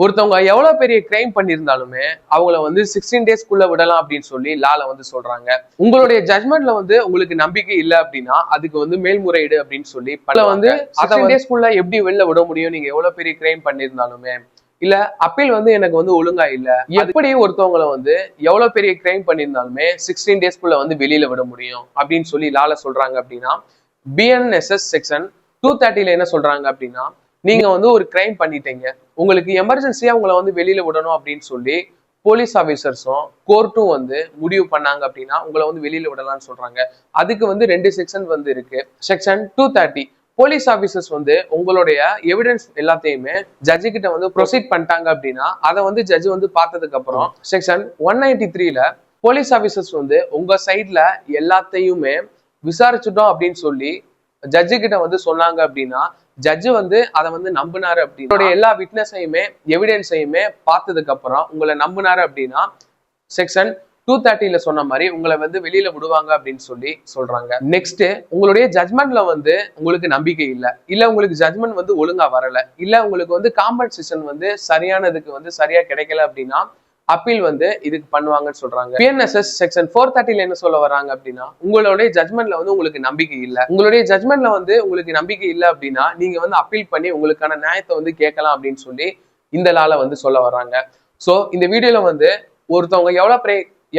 ஒருத்தவங்க எவ்வளவு பெரிய கிரைம் பண்ணியிருந்தாலுமே அவங்கள வந்து 16 டேஸ்க்குள்ள விடலாம் அப்படின்னு சொல்லி லால வந்து சொல்றாங்க. உங்களுடைய ஜட்மெண்ட்ல வந்து உங்களுக்கு நம்பிக்கை இல்லை அப்படின்னா அதுக்கு வந்து மேல்முறையீடு அப்படின்னு சொல்லி வந்து 16 டேஸ்க்குள்ள எப்படி வெளில விட முடியும் நீங்க எவ்வளவு பெரிய கிரைம் பண்ணியிருந்தாலுமே, இல்ல அப்பீல் வந்து எனக்கு வந்து ஒழுங்கா இல்ல, எப்படி ஒருத்தவங்களை வந்து எவ்வளவு பெரிய கிரைம் பண்ணியிருந்தாலுமே 16 டேஸ்க்குள்ள வந்து வெளியில விட முடியும் அப்படின்னு சொல்லி லால சொல்றாங்க அப்படின்னா, பிஎன்எஸ்எஸ் செக்ஷன் 230 என்ன சொல்றாங்க அப்படின்னா, நீங்க வந்து ஒரு கிரைம் பண்ணிட்டீங்க, உங்களுக்கு எமர்ஜென்சியா உங்களை வந்து வெளியில விடணும் அப்படின்னு சொல்லி போலீஸ் ஆபீசர்ஸும் கோர்ட்டும் வந்து முடிவு பண்ணாங்க அப்படின்னா உங்களை வந்து வெளியில விடலாம்னு சொல்றாங்க. அதுக்கு வந்து 2 செக்ஷன் வந்து இருக்கு. செக்ஷன் 230 போலீஸ் ஆபீசர்ஸ் வந்து உங்களுடைய எவிடன்ஸ் எல்லாத்தையுமே ஜட்ஜு கிட்ட வந்து ப்ரொசீட் பண்ணிட்டாங்க அப்படின்னா அதை வந்து ஜட்ஜ் வந்து பார்த்ததுக்கு அப்புறம் செக்ஷன் 193ல போலீஸ் ஆபீசர்ஸ் வந்து உங்க சைட்ல எல்லாத்தையுமே விசாரிச்சுட்டோம் அப்படின்னு சொல்லி ஜட்ஜு கிட்ட வந்து சொன்னாங்க அப்படின்னா ஜட்ஜு வந்து அதை வந்து நம்பினாரு அப்படின்னா எல்லா விட்னஸையுமே எவிடன்ஸையுமே பார்த்ததுக்கு அப்புறம் உங்களை நம்பினாரு அப்படின்னா செக்ஷன் 230ல சொன்ன மாதிரி உங்களை வந்து வெளியில விடுவாங்க அப்படின்னு சொல்லி சொல்றாங்க. நெக்ஸ்ட், உங்களுடைய ஜட்மெண்ட்ல வந்து உங்களுக்கு நம்பிக்கை இல்ல உங்களுக்கு ஜட்மெண்ட் வந்து ஒழுங்கா வரல, இல்ல உங்களுக்கு வந்து காம்பன்சேஷன் வந்து சரியானதுக்கு வந்து சரியா கிடைக்கல அப்படின்னா அப்பீல் வந்து இதுக்கு பண்ணுவாங்கன்னு சொல்றாங்க. பிஎன்எஸ்எஸ் செக்ஷன் 430ல என்ன சொல்ல வராங்க அப்படின்னா, உங்களுடைய ஜட்மெண்ட்ல வந்து உங்களுக்கு நம்பிக்கை இல்ல, உங்களுடைய ஜட்மெண்ட்ல வந்து உங்களுக்கு நம்பிக்கை இல்லை அப்படின்னா நீங்க வந்து அப்பீல் பண்ணி உங்களுக்கான நியாயத்தை வந்து கேட்கலாம் அப்படின்னு சொல்லி இந்த லால வந்து சொல்ல வர்றாங்க. சோ இந்த வீடியோல வந்து ஒருத்தவங்க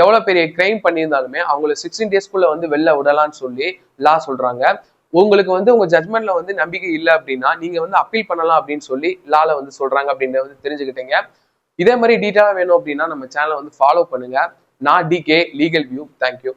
எவ்வளவு பெரிய கிரைம் பண்ணியிருந்தாலுமே அவங்களை 16 டேஸ்க்குள்ள வந்து வெளில விடலாம்னு சொல்லி லா சொல்றாங்க. உங்களுக்கு வந்து உங்க ஜட்மெண்ட்ல வந்து நம்பிக்கை இல்லை அப்படின்னா நீங்க வந்து அப்பீல் பண்ணலாம் அப்படின்னு சொல்லி லால வந்து சொல்றாங்க அப்படின்றத வந்து தெரிஞ்சுக்கிட்டீங்க. இதே மாதிரி டீட்டெயிலா வேணும் அப்படின்னா நம்ம சேனலை வந்து ஃபாலோ பண்ணுங்க. நான் டிகே லீகல் வியூ. தேங்க்யூ.